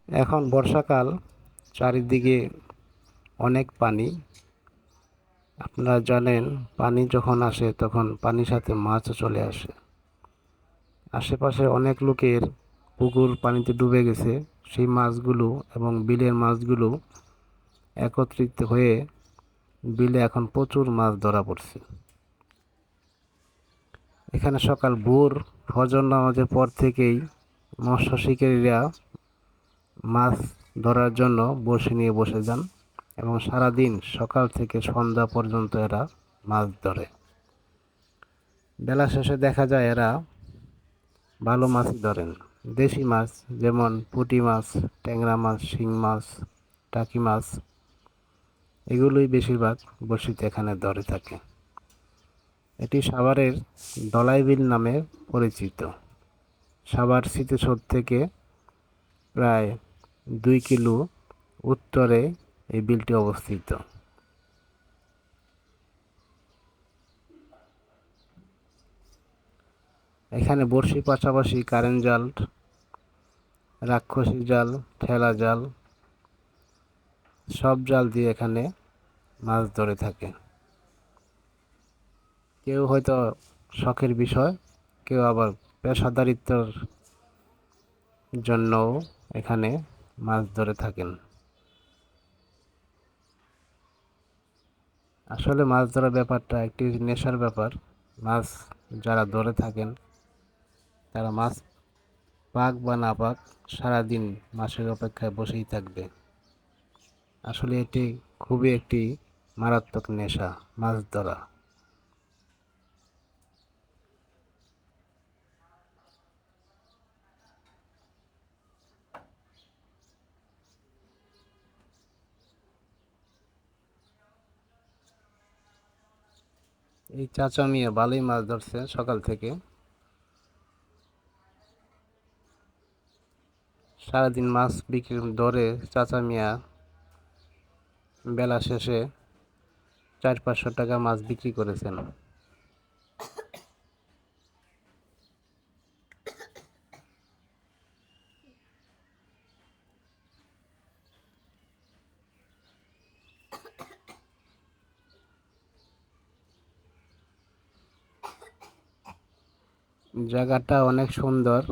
এখন বর্ষাকাল, চারিদিকে অনেক পানি। আপনারা জানেন, পানি যখন আসে তখন পানির সাথে মাছও চলে আসে। আশেপাশে অনেক লোকের পুকুর পানিতে ডুবে গেছে। সেই মাছগুলো এবং বিলের মাছগুলো একত্রিত হয়ে বিলে এখন প্রচুর মাছ ধরা পড়ছে। এখানে সকাল ভোর ফজর নামাজের পর থেকেই মৎস্য শিকারীরা মাছ ধরার জন্য বড়শি নিয়ে বসে যান এবং সারাদিন সকাল থেকে সন্ধ্যা পর্যন্ত এরা মাছ ধরে। বেলা শেষে দেখা যায় এরা ভালো মাছই ধরেন। দেশি মাছ যেমন পুঁটি মাছ, ট্যাংরা মাছ, শিং মাছ, টাকি মাছ, এগুলোই বেশিরভাগ বড়শিতে এখানে ধরে থাকে। এটি সাভারের ধলাই বিল নামে পরিচিত। সাভার স্মৃতিসৌধ থেকে প্রায় 2 কিলো উত্তরে এই বিলটি অবস্থিত। এখানে বড়শির পাশাপাশি কারেন্ট জাল, রাক্ষসী জাল, ঠেলা জাল, সব জাল দিয়ে এখানে মাছ ধরে থাকে। কেউ হয়তো শখের বিষয়, কেউ আবার পেশাদারিত্বের জন্যও এখানে মাছ ধরে থাকেন। আসলে মাছ ধরার ব্যাপারটা একটি নেশার ব্যাপার। মাছ যারা ধরে থাকেন তারা মাছ পাক বা না পাক সারাদিন মাছের অপেক্ষায় বসেই থাকবে। আসলে এটি খুবই একটি মারাত্মক নেশা, মাছ ধরা। এই চাচা মিয়া ভালোই মাছ ধরছে সকাল থেকে। সারাদিন মাছ বিক্রি ধরে চাচা মিয়া বেলা শেষে 400-500 টাকা মাছ বিক্রি করেছেন। জায়গাটা অনেক সুন্দর।